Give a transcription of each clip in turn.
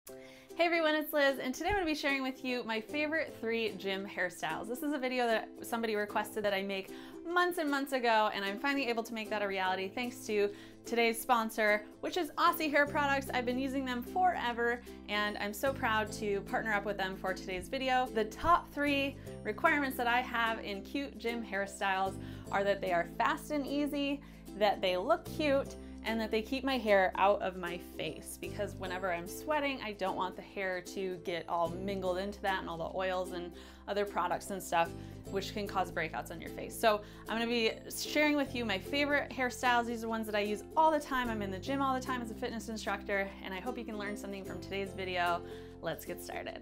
Hey everyone, it's Liz, and today I'm going to be sharing with you my favorite 3 gym hairstyles. This is a video that somebody requested that I make months and months ago, and I'm finally able to make that a reality thanks to today's sponsor, which is Aussie hair products. I've been using them forever, and I'm so proud to partner up with them for today's video. The top 3 requirements that I have in cute gym hairstyles are that they are fast and easy, that they look cute, and that they keep my hair out of my face, because whenever I'm sweating, I don't want the hair to get all mingled into that and all the oils and other products and stuff, which can cause breakouts on your face. So I'm gonna be sharing with you my favorite hairstyles. These are ones that I use all the time. I'm in the gym all the time as a fitness instructor, and I hope you can learn something from today's video. Let's get started.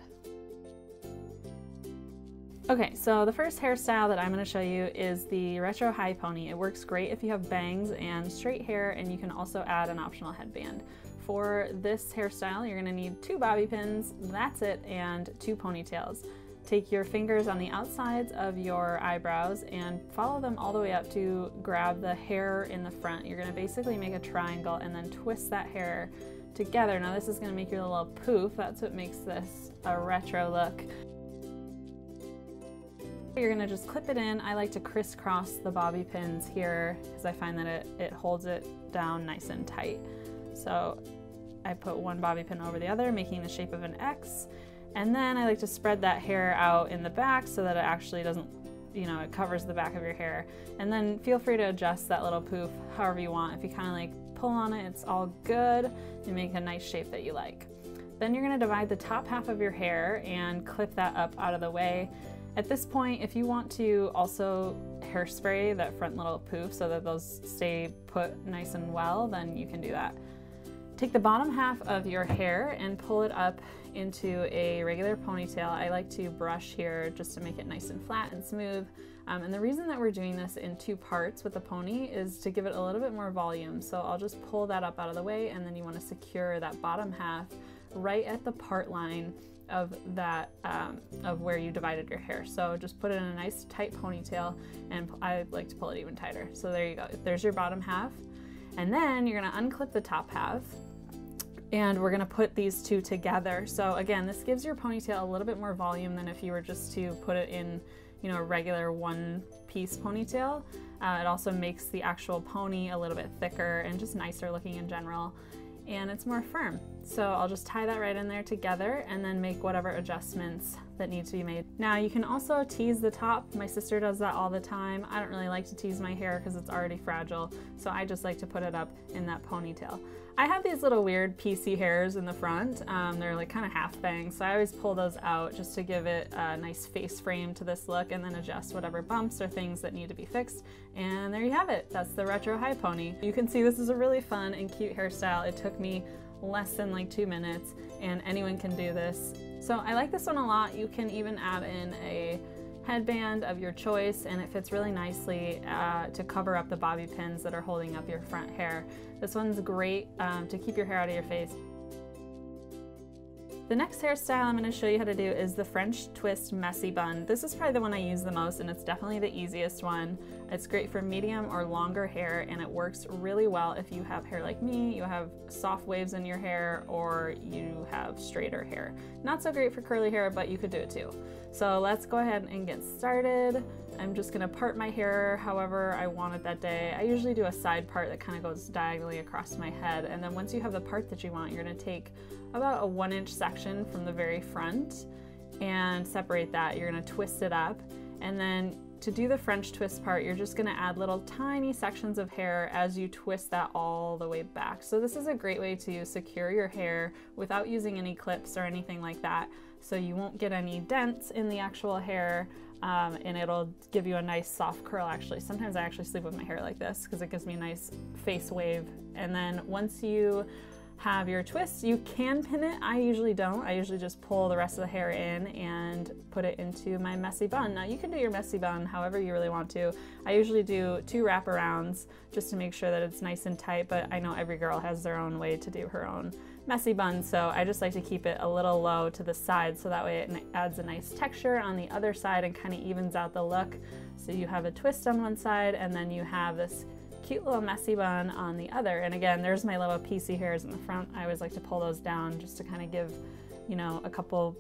Okay, so the first hairstyle that I'm going to show you is the retro high pony. It works great if you have bangs and straight hair, and you can also add an optional headband. For this hairstyle, you're going to need 2 bobby pins, that's it, and 2 ponytails. Take your fingers on the outsides of your eyebrows and follow them all the way up to grab the hair in the front. You're going to basically make a triangle and then twist that hair together. Now this is going to make your little poof. That's what makes this a retro look. You're gonna just clip it in. I like to crisscross the bobby pins here because I find that it holds it down nice and tight. So I put one bobby pin over the other, making the shape of an X. And then I like to spread that hair out in the back so that it actually doesn't, it covers the back of your hair. And then feel free to adjust that little poof however you want. If you kind of like pull on it, it's all good. You make a nice shape that you like. Then you're gonna divide the top half of your hair and clip that up out of the way. At this point, if you want to also hairspray that front little poof so that those stay put nice and well, then you can do that. Take the bottom half of your hair and pull it up into a regular ponytail. I like to brush here just to make it nice and flat and smooth. And the reason that we're doing this in 2 parts with the pony is to give it a little bit more volume. So I'll just pull that up out of the way, and then you want to secure that bottom half right at the part line of that of where you divided your hair. So just put it in a nice tight ponytail, and I like to pull it even tighter. So there you go, there's your bottom half. And then you're gonna unclip the top half, and we're gonna put these 2 together. So again, this gives your ponytail a little bit more volume than if you were just to put it in a regular one-piece ponytail. It also makes the actual pony a little bit thicker and just nicer looking in general, and it's more firm. So I'll just tie that right in there together and then make whatever adjustments that need to be made. Now you can also tease the top. My sister does that all the time. I don't really like to tease my hair because it's already fragile, so I just like to put it up in that ponytail. I have these little weird PC hairs in the front. They're like kind of half bangs, so I always pull those out just to give it a nice face frame to this look, and then adjust whatever bumps or things that need to be fixed. And there you have it. That's the retro high pony. You can see this is a really fun and cute hairstyle. It took me less than like 2 minutes, and anyone can do this. So I like this one a lot. You can even add in a headband of your choice, and it fits really nicely to cover up the bobby pins that are holding up your front hair. This one's great to keep your hair out of your face. The next hairstyle I'm going to show you how to do is the French twist messy bun. This is probably the one I use the most, and it's definitely the easiest one. It's great for medium or longer hair, and it works really well if you have hair like me, you have soft waves in your hair, or you have straighter hair. Not so great for curly hair, but you could do it too. So let's go ahead and get started. I'm just going to part my hair however I want it that day. I usually do a side part that kind of goes diagonally across my head, and then once you have the part that you want, you're going to take about a 1-inch section from the very front and separate that. You're going to twist it up, and then to do the French twist part, you're just going to add little tiny sections of hair as you twist that all the way back. So this is a great way to secure your hair without using any clips or anything like that, so you won't get any dents in the actual hair, and it'll give you a nice soft curl. Actually, sometimes I actually sleep with my hair like this because it gives me a nice face wave. And then once you have your twist, you can pin it. I usually don't. I usually just pull the rest of the hair in and put it into my messy bun. Now you can do your messy bun however you really want to. I usually do 2 wraparounds just to make sure that it's nice and tight, but I know every girl has their own way to do her own messy bun, so I just like to keep it a little low to the side so that way it adds a nice texture on the other side and kind of evens out the look. So you have a twist on one side, and then you have this cute little messy bun on the other. And again, there's my little piecey hairs in the front. I always like to pull those down just to kind of give, you know, a couple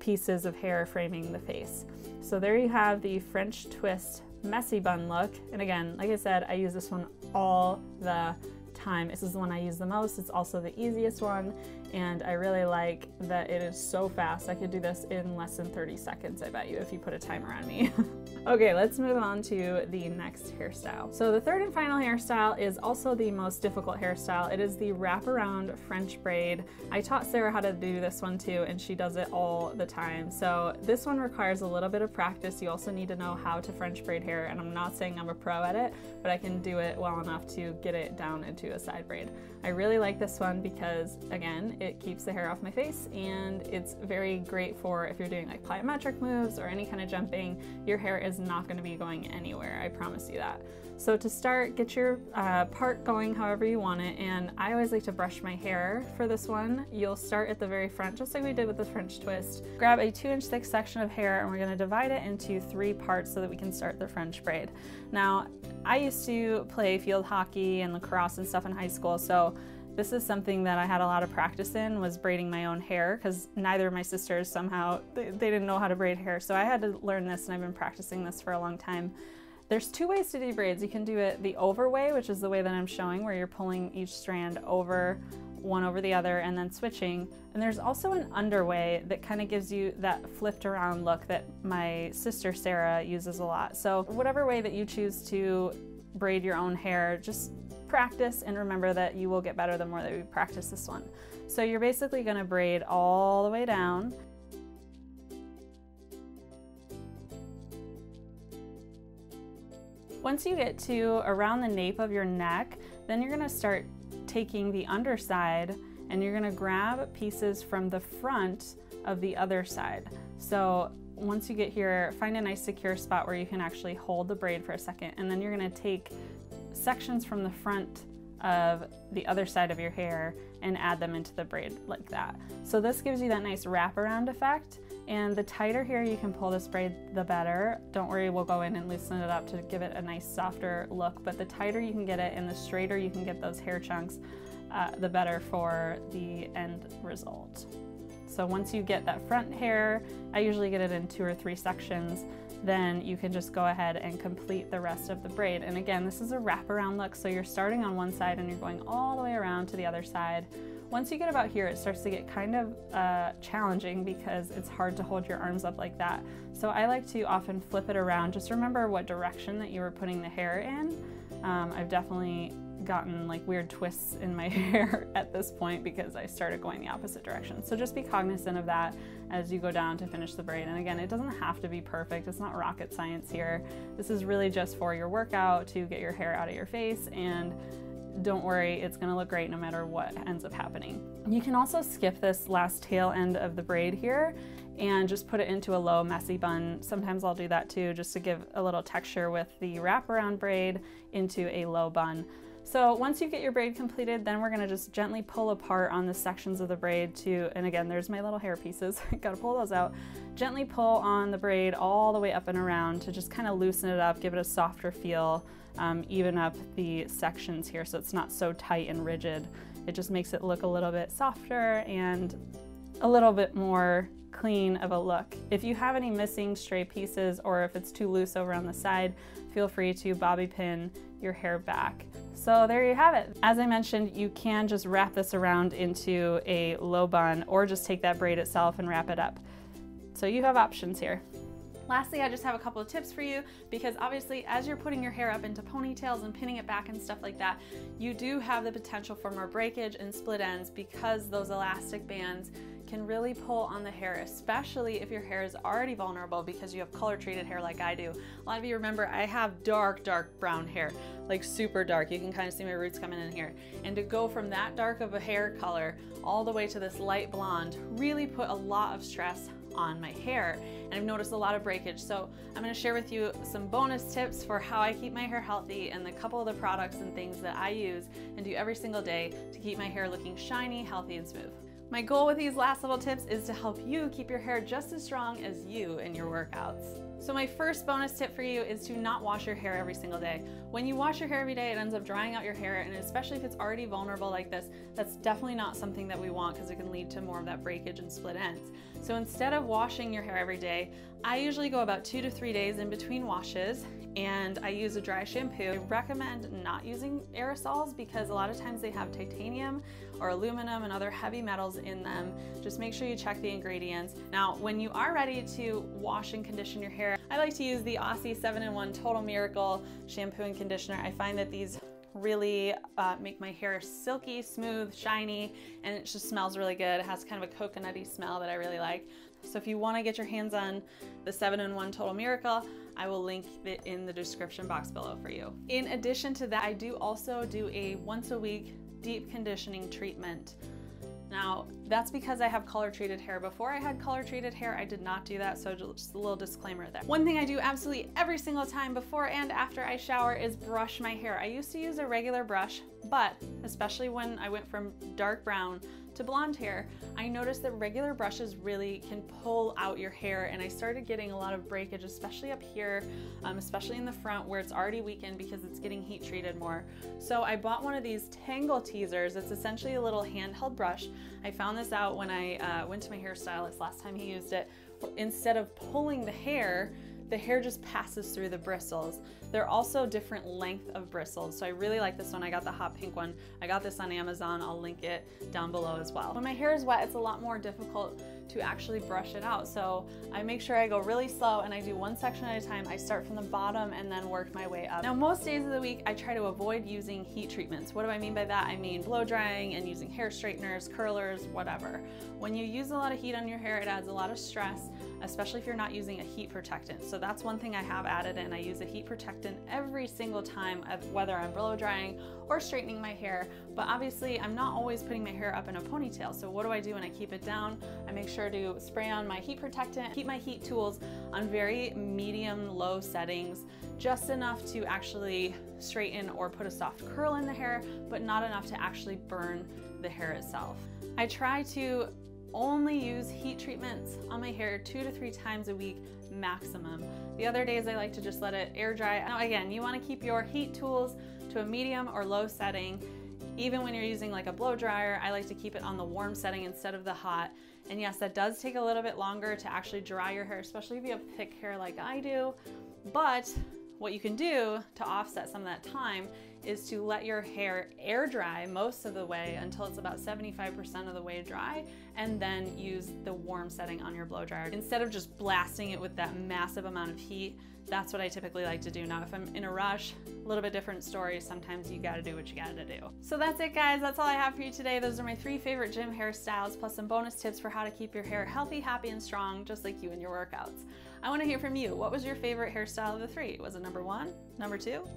pieces of hair framing the face. So there you have the French twist messy bun look. And again, like I said, I use this one all the time. This is the one I use the most. It's also the easiest one, and I really like that it is so fast. I could do this in less than 30 seconds, I bet you, if you put a timer on me. Okay, let's move on to the next hairstyle. So the third and final hairstyle is also the most difficult hairstyle. It is the wraparound French braid. I taught Sarah how to do this one too, and she does it all the time. So this one requires a little bit of practice. You also need to know how to French braid hair, and I'm not saying I'm a pro at it, but I can do it well enough to get it down into a side braid. I really like this one because, again, it keeps the hair off my face, and it's very great for if you're doing like plyometric moves or any kind of jumping. Your hair is not going to be going anywhere, I promise you that. So to start, get your part going however you want it, and I always like to brush my hair for this one. You'll start at the very front, just like we did with the French twist. Grab a 2-inch thick section of hair, and we're going to divide it into 3 parts so that we can start the French braid. Now, I used to play field hockey and lacrosse and stuff in high school, so this is something that I had a lot of practice in, was braiding my own hair, because neither of my sisters somehow, they didn't know how to braid hair. So I had to learn this, and I've been practicing this for a long time. There's 2 ways to do braids. You can do it the over way, which is the way that I'm showing, where you're pulling each strand over, one over the other, and then switching. And there's also an under way that kind of gives you that flipped around look that my sister Sara uses a lot. So whatever way that you choose to braid your own hair, just practice and remember that you will get better the more that you practice this one. So you're basically going to braid all the way down. Once you get to around the nape of your neck, then you're going to start taking the underside and you're going to grab pieces from the front of the other side. So once you get here, find a nice secure spot where you can actually hold the braid for a second, and then you're going to take sections from the front of the other side of your hair and add them into the braid like that. So this gives you that nice wraparound effect, and the tighter here you can pull this braid, the better. Don't worry, we'll go in and loosen it up to give it a nice softer look, but the tighter you can get it and the straighter you can get those hair chunks, the better for the end result. So once you get that front hair, I usually get it in 2 or 3 sections, then you can just go ahead and complete the rest of the braid. And again, this is a wraparound look, so you're starting on one side and you're going all the way around to the other side. Once you get about here, it starts to get kind of challenging because it's hard to hold your arms up like that. So I like to often flip it around. Just remember what direction that you were putting the hair in. I've definitely gotten like weird twists in my hair at this point because I started going the opposite direction. So just be cognizant of that as you go down to finish the braid. And again, it doesn't have to be perfect. It's not rocket science here. This is really just for your workout to get your hair out of your face, and don't worry, it's gonna look great no matter what ends up happening. You can also skip this last tail end of the braid here and just put it into a low messy bun. Sometimes I'll do that too, just to give a little texture with the wraparound braid into a low bun. So once you get your braid completed, then we're gonna just gently pull apart on the sections of the braid to, and again, there's my little hair pieces, gotta pull those out. Gently pull on the braid all the way up and around to just kind of loosen it up, give it a softer feel, even up the sections here so it's not so tight and rigid. It just makes it look a little bit softer and a little bit more clean of a look. If you have any missing stray pieces or if it's too loose over on the side, feel free to bobby pin your hair back. So there you have it. As I mentioned, you can just wrap this around into a low bun or just take that braid itself and wrap it up. So you have options here. Lastly, I just have a couple of tips for you, because obviously as you're putting your hair up into ponytails and pinning it back and stuff like that, you do have the potential for more breakage and split ends because those elastic bands can really pull on the hair, especially if your hair is already vulnerable because you have color treated hair like I do. A lot of you remember I have dark brown hair, like super dark. You can kind of see my roots coming in here. And to go from that dark of a hair color all the way to this light blonde really put a lot of stress on my hair, and I've noticed a lot of breakage. So I'm going to share with you some bonus tips for how I keep my hair healthy and a couple of the products and things that I use and do every single day to keep my hair looking shiny, healthy, and smooth. My goal with these last little tips is to help you keep your hair just as strong as you in your workouts. So my first bonus tip for you is to not wash your hair every single day. When you wash your hair every day, it ends up drying out your hair, and especially if it's already vulnerable like this, that's definitely not something that we want because it can lead to more of that breakage and split ends. So instead of washing your hair every day, I usually go about 2 to 3 days in between washes, and I use a dry shampoo. I recommend not using aerosols because a lot of times they have titanium or aluminum and other heavy metals in them. Just make sure you check the ingredients. Now, when you are ready to wash and condition your hair, I like to use the Aussie 7-in-1 Total Miracle shampoo and conditioner. I find that these really make my hair silky, smooth, shiny, and it just smells really good. It has kind of a coconutty smell that I really like. So if you want to get your hands on the 7-in-1 Total Miracle, I will link it in the description box below for you. In addition to that, I do also do a once a week deep conditioning treatment. Now, that's because I have color treated hair. Before I had color treated hair, I did not do that, so just a little disclaimer there. One thing I do absolutely every single time before and after I shower is brush my hair. I used to use a regular brush, but especially when I went from dark brown to blonde hair, I noticed that regular brushes really can pull out your hair, and I started getting a lot of breakage, especially up here, especially in the front where it's already weakened because it's getting heat treated more. So I bought one of these tangle teasers. It's essentially a little handheld brush. I found this out when I went to my hairstylist last time he used it. Instead of pulling the hair just passes through the bristles. They're also different length of bristles, so I really like this one. I got the hot pink one. I got this on Amazon. I'll link it down below as well. When my hair is wet, it's a lot more difficult to actually brush it out, so I make sure I go really slow and I do one section at a time. I start from the bottom and then work my way up. Now, most days of the week, I try to avoid using heat treatments. What do I mean by that? I mean blow drying and using hair straighteners, curlers, whatever. When you use a lot of heat on your hair, it adds a lot of stress, especially if you're not using a heat protectant. So that's one thing I have added in. I use a heat protectant every single time, whether I'm blow drying or straightening my hair. But obviously, I'm not always putting my hair up in a ponytail. So what do I do when I keep it down? I make sure to spray on my heat protectant, keep my heat tools on very medium low settings, just enough to actually straighten or put a soft curl in the hair, but not enough to actually burn the hair itself. I try to only use heat treatments on my hair 2 to 3 times a week maximum. The other days I like to just let it air dry. Now again, you want to keep your heat tools to a medium or low setting. Even when you're using like a blow dryer, I like to keep it on the warm setting instead of the hot. And yes, that does take a little bit longer to actually dry your hair, especially if you have thick hair like I do. But what you can do to offset some of that time is to let your hair air dry most of the way until it's about 75% of the way dry, and then use the warm setting on your blow dryer. Instead of just blasting it with that massive amount of heat, that's what I typically like to do. Now, if I'm in a rush, a little bit different story. Sometimes you gotta do what you gotta do. So that's it, guys. That's all I have for you today. Those are my 3 favorite gym hairstyles, plus some bonus tips for how to keep your hair healthy, happy, and strong, just like you in your workouts. I wanna hear from you. What was your favorite hairstyle of the 3? Was it number 1, number 2,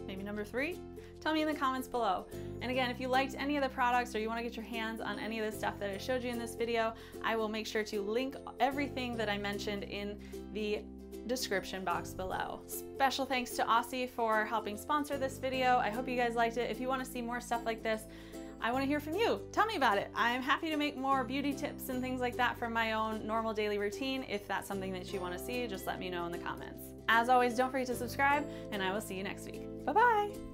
maybe number 3? Tell me in the comments below. And again, if you liked any of the products or you want to get your hands on any of the stuff that I showed you in this video, I will make sure to link everything that I mentioned in the description box below. Special thanks to Aussie for helping sponsor this video. I hope you guys liked it. If you want to see more stuff like this, I want to hear from you. Tell me about it. I'm happy to make more beauty tips and things like that from my own normal daily routine. If that's something that you want to see, just let me know in the comments. As always, don't forget to subscribe, and I will see you next week. Bye-bye.